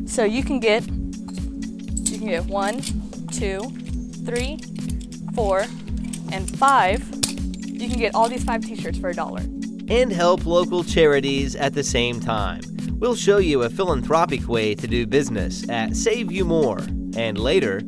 So you can get 1, 2, 3, 4, and 5. You can get all these 5 t-shirts for $1. And help local charities at the same time. We'll show you a philanthropic way to do business at Save You More. And later,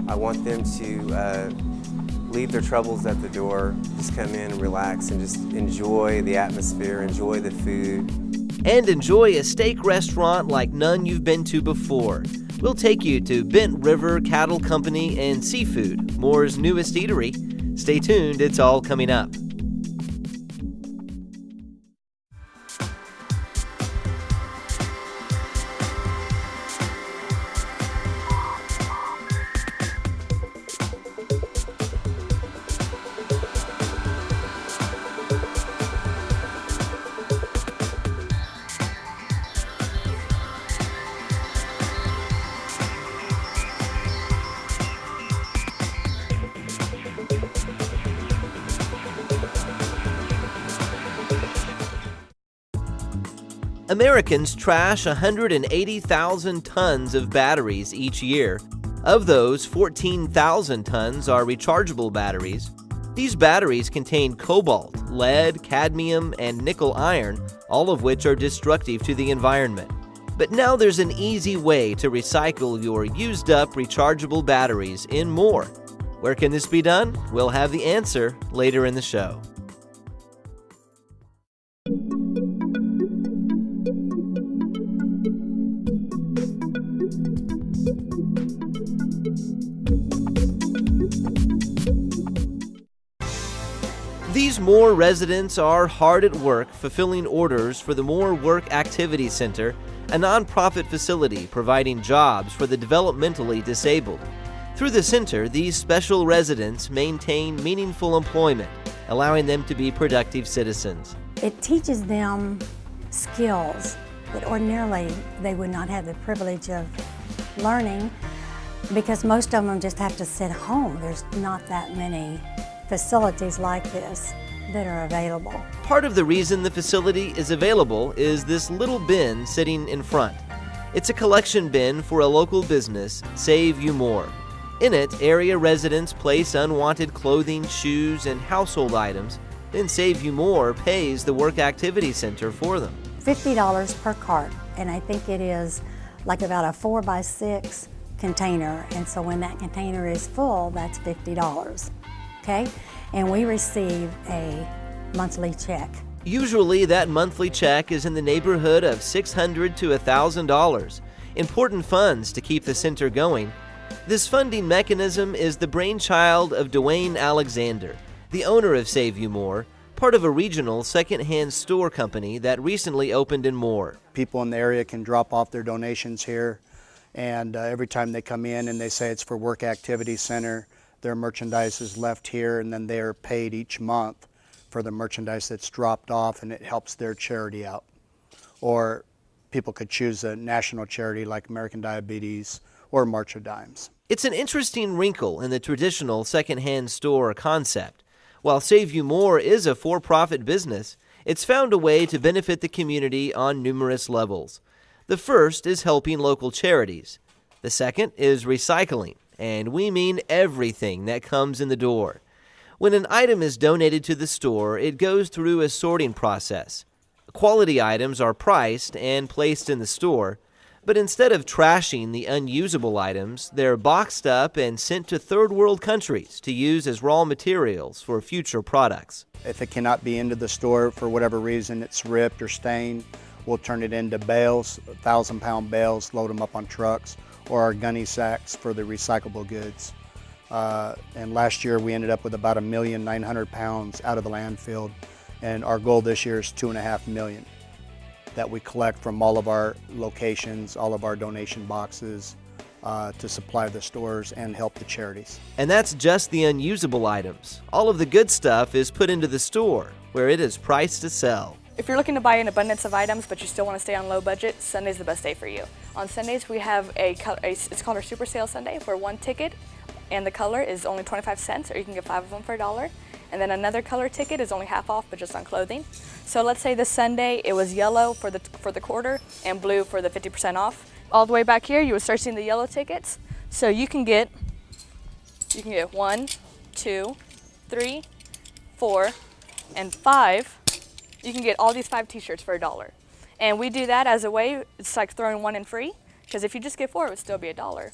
I want them to leave their troubles at the door, just come in and relax and just enjoy the atmosphere, enjoy the food. And enjoy a steak restaurant like none you've been to before. We'll take you to Bent River Cattle Company and Seafood, Moore's newest eatery. Stay tuned, it's all coming up. Americans trash 180,000 tons of batteries each year. Of those, 14,000 tons are rechargeable batteries. These batteries contain cobalt, lead, cadmium, and nickel iron, all of which are destructive to the environment. But now there's an easy way to recycle your used-up rechargeable batteries in Moore. Where can this be done? We'll have the answer later in the show. These Moore residents are hard at work fulfilling orders for the Moore Work Activity Center, a nonprofit facility providing jobs for the developmentally disabled. Through the center, these special residents maintain meaningful employment, allowing them to be productive citizens. It teaches them skills that ordinarily they would not have the privilege of learning, because most of them just have to sit home. There's not that many facilities like this that are available. Part of the reason the facility is available is this little bin sitting in front. It's a collection bin for a local business, Save You More. In it, area residents place unwanted clothing, shoes, and household items. Then Save You More pays the Work Activity Center for them. $50 per cart, and I think it is like about a 4x6 container, and so when that container is full, that's $50. Okay? And we receive a monthly check. Usually that monthly check is in the neighborhood of $600 to $1,000. Important funds to keep the center going. This funding mechanism is the brainchild of Dwayne Alexander, the owner of Save You More, part of a regional secondhand store company that recently opened in Moore. People in the area can drop off their donations here, and every time they come in and they say it's for Work Activity Center, their merchandise is left here, and then they're paid each month for the merchandise that's dropped off, and it helps their charity out. Or people could choose a national charity like American Diabetes or March of Dimes. It's an interesting wrinkle in the traditional secondhand store concept. While Save You More is a for-profit business, it's found a way to benefit the community on numerous levels. The first is helping local charities. The second is recycling, and we mean everything that comes in the door. When an item is donated to the store, it goes through a sorting process. Quality items are priced and placed in the store, but instead of trashing the unusable items, they're boxed up and sent to third world countries to use as raw materials for future products. If it cannot be into the store for whatever reason, it's ripped or stained, we'll turn it into bales, 1,000-pound bales, load them up on trucks, or our gunny sacks for the recyclable goods. And last year we ended up with about 1,900,000 pounds out of the landfill, and our goal this year is 2.5 million. that we collect from all of our locations, all of our donation boxes, to supply the stores and help the charities. And that's just the unusable items. All of the good stuff is put into the store, where it is priced to sell. If you're looking to buy an abundance of items but you still want to stay on low budget, Sunday's the best day for you. On Sundays we have it's called our Super Sale Sunday, where one ticket and the color is only 25 cents, or you can get 5 of them for $1. And then another color ticket is only half off, but just on clothing. So let's say this Sunday it was yellow for the quarter and blue for the 50% off. All the way back here you would start seeing the yellow tickets. So you can get 1, 2, 3, 4, and 5. You can get all these 5 t-shirts for $1. And we do that as a way, it's like throwing one in free, because if you just get 4 it would still be $1.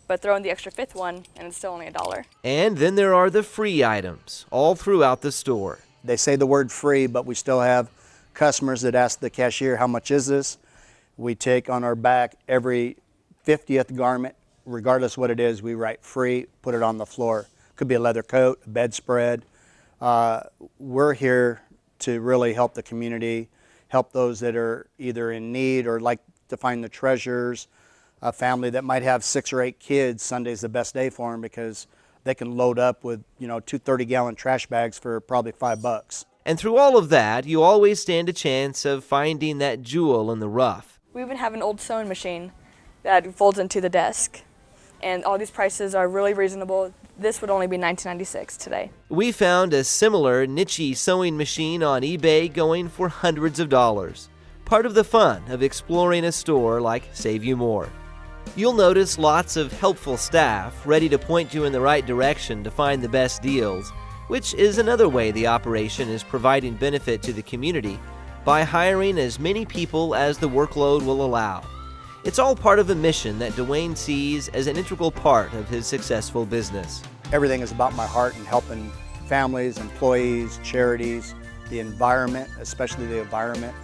But throw in the extra 5th one and it's still only $1. And then there are the free items, all throughout the store. They say the word free, but we still have customers that ask the cashier, how much is this? We take on our back every 50th garment, regardless what it is, we write free, put it on the floor. Could be a leather coat, a bedspread. We're here to really help the community, help those that are either in need or like to find the treasures. A family that might have 6 or 8 kids, Sunday's the best day for them because they can load up with, 2 30-gallon trash bags for probably $5. And through all of that, you always stand a chance of finding that jewel in the rough. We even have an old sewing machine that folds into the desk. And all these prices are really reasonable. This would only be $19.96 today. We found a similar niche sewing machine on eBay going for hundreds of dollars. Part of the fun of exploring a store like Save You More. You'll notice lots of helpful staff ready to point you in the right direction to find the best deals, which is another way the operation is providing benefit to the community by hiring as many people as the workload will allow. It's all part of a mission that Dwayne sees as an integral part of his successful business. Everything is about my heart and helping families, employees, charities, the environment, especially the environment.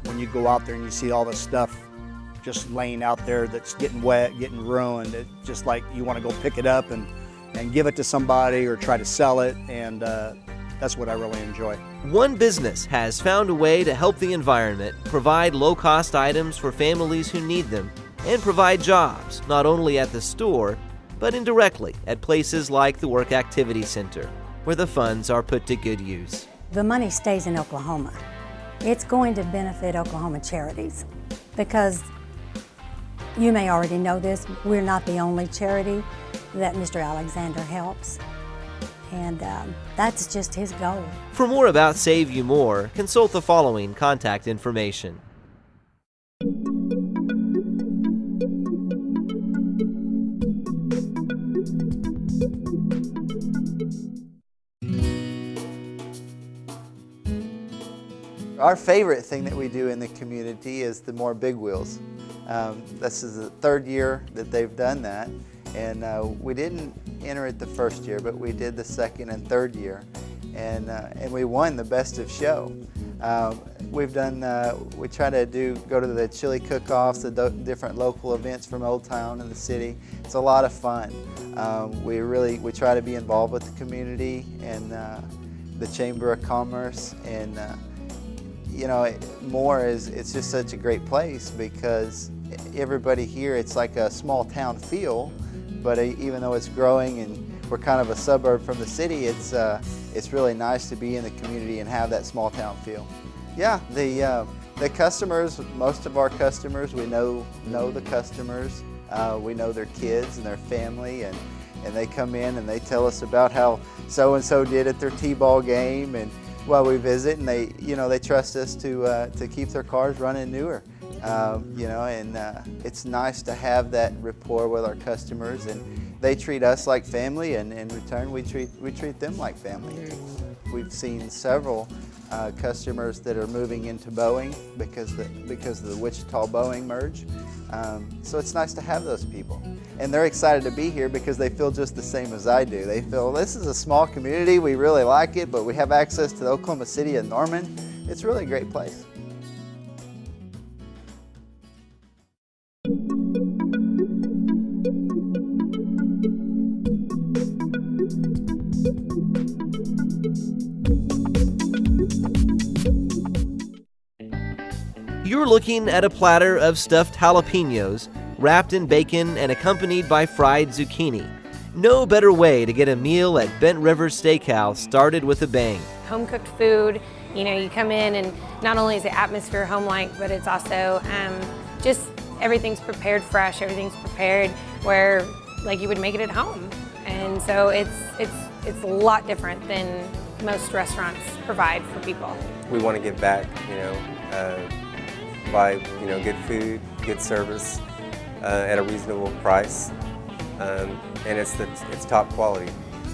When you go out there and you see all the stuff just laying out there that's getting wet, getting ruined, it's just like you want to go pick it up and give it to somebody or try to sell it, and that's what I really enjoy. One business has found a way to help the environment, provide low-cost items for families who need them, and provide jobs, not only at the store, but indirectly at places like the Work Activity Center, where the funds are put to good use. The money stays in Oklahoma. It's going to benefit Oklahoma charities because you may already know this, we're not the only charity that Mr. Alexander helps. And that's just his goal. For more about Save You More, consult the following contact information. Our favorite thing that we do in the community is the More Big Wheels. This is the 3rd year that they've done that. And we didn't enter it the first year, but we did the 2nd and 3rd year, and we won the Best of Show. We try to go to the chili cook-offs, the different local events from Old Town and the city. It's a lot of fun. We try to be involved with the community and the Chamber of Commerce, and it's just such a great place because everybody here, it's like a small town feel. But even though it's growing and we're kind of a suburb from the city, it's really nice to be in the community and have that small town feel. Yeah, the customers, most of our customers, we know the customers. We know their kids and their family, and they come in and they tell us about how so-and-so did at their T-ball game, and while we visit, and they trust us to keep their cars running newer. It's nice to have that rapport with our customers, and they treat us like family, and in return we treat them like family. We've seen several customers that are moving into Boeing because of the Wichita Boeing merge. So it's nice to have those people, and they're excited to be here because they feel just the same as I do. They feel this is a small community, we really like it, but we have access to the Oklahoma City and Norman. It's really a great place. You're looking at a platter of stuffed jalapenos, wrapped in bacon and accompanied by fried zucchini. No better way to get a meal at Bent River Steakhouse started with a bang. Home cooked food, you know, you come in and not only is the atmosphere home-like, but it's also just everything's prepared fresh, everything's prepared where like you would make it at home. And so it's a lot different than most restaurants provide for people. We want to give back, by good food, good service at a reasonable price, and it's top quality,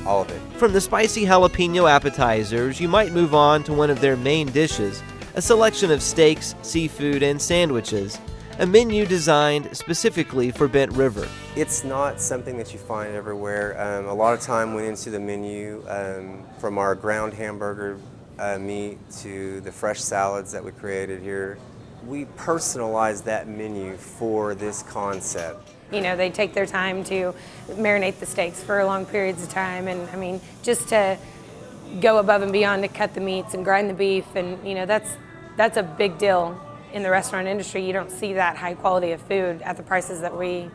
all of it. From the spicy jalapeno appetizers, you might move on to one of their main dishes, a selection of steaks, seafood, and sandwiches, a menu designed specifically for Bent River. It's not something that you find everywhere. A lot of time went into the menu, from our ground hamburger meat to the fresh salads that we created here. We personalized that menu for this concept. You know, they take their time to marinate the steaks for long periods of time, and I mean, just to go above and beyond to cut the meats and grind the beef, and you know, that's a big deal in the restaurant industry. You don't see that high quality of food at the prices that we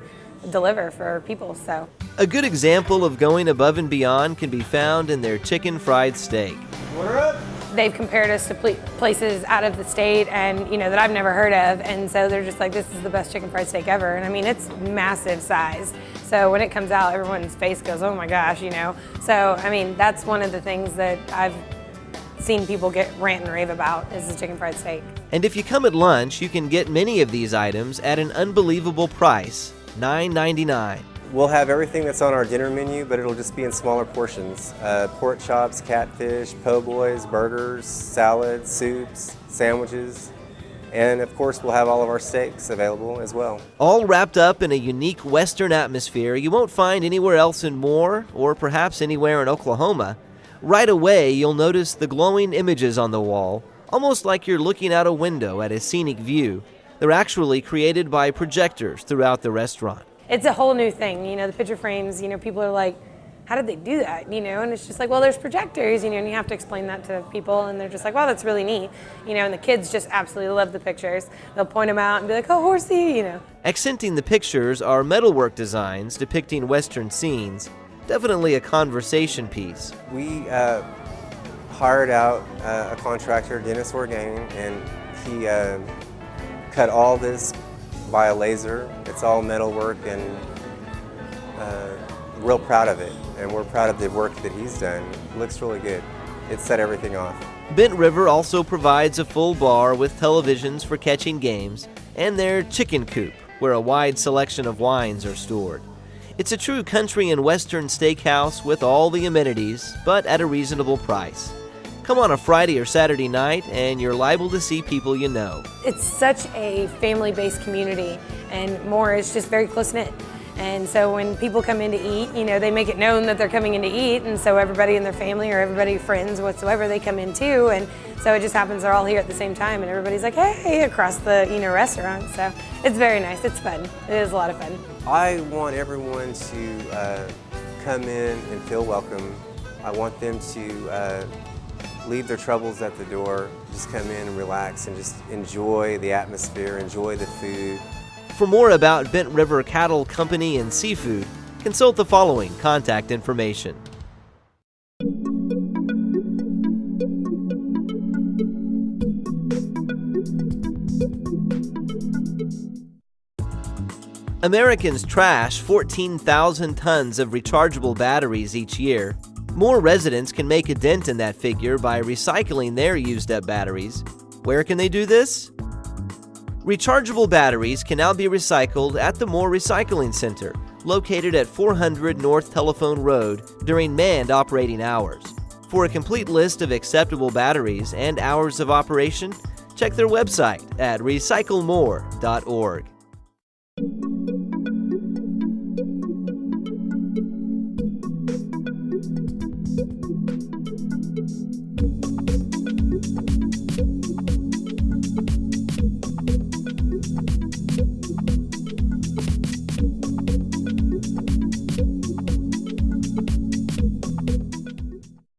deliver for people. So a good example of going above and beyond can be found in their chicken fried steak. they've compared us to places out of the state and, you know, that I've never heard of. And so they're just like, this is the best chicken fried steak ever. And I mean, it's massive size. So when it comes out, everyone's face goes, oh my gosh, you know. So, I mean, that's one of the things that I've seen people get rant and rave about is the chicken fried steak. And if you come at lunch, you can get many of these items at an unbelievable price, $9.99. We'll have everything that's on our dinner menu, but it'll just be in smaller portions. Pork chops, catfish, po' boys, burgers, salads, soups, sandwiches, and of course we'll have all of our steaks available as well. All wrapped up in a unique Western atmosphere you won't find anywhere else in Moore, or perhaps anywhere in Oklahoma. Right away, you'll notice the glowing images on the wall, almost like you're looking out a window at a scenic view. They're actually created by projectors throughout the restaurant. It's a whole new thing, you know, the picture frames, you know, people are like, how did they do that, you know, and it's just like, well, there's projectors, you know, and you have to explain that to people, and they're just like, wow, that's really neat, you know, and the kids just absolutely love the pictures. They'll point them out and be like, oh, horsey, you know. Accenting the pictures are metalwork designs depicting Western scenes, definitely a conversation piece. We hired out a contractor, Dennis Orgain, and he cut all this by a laser. It's all metalwork, and real proud of it. And we're proud of the work that he's done. It looks really good. It set everything off. Bent River also provides a full bar with televisions for catching games and their chicken coop, where a wide selection of wines are stored. It's a true country and western steakhouse with all the amenities, but at a reasonable price. Come on a Friday or Saturday night and you're liable to see people you know. It's such a family-based community, and Moore is just very close-knit. And so when people come in to eat, you know, they make it known that they're coming in to eat, and so everybody in their family or everybody, friends, whatsoever, they come in too. And so it just happens they're all here at the same time, and everybody's like, hey, across the, you know, restaurant. So it's very nice. It's fun. It is a lot of fun. I want everyone to come in and feel welcome. I want them to leave their troubles at the door, just come in and relax and just enjoy the atmosphere, enjoy the food. For more about Bent River Cattle Company and Seafood, consult the following contact information. Americans trash 14,000 tons of rechargeable batteries each year. More residents can make a dent in that figure by recycling their used-up batteries. Where can they do this? Rechargeable batteries can now be recycled at the Moore Recycling Center, located at 400 North Telephone Road during manned operating hours. For a complete list of acceptable batteries and hours of operation, check their website at recyclemore.org.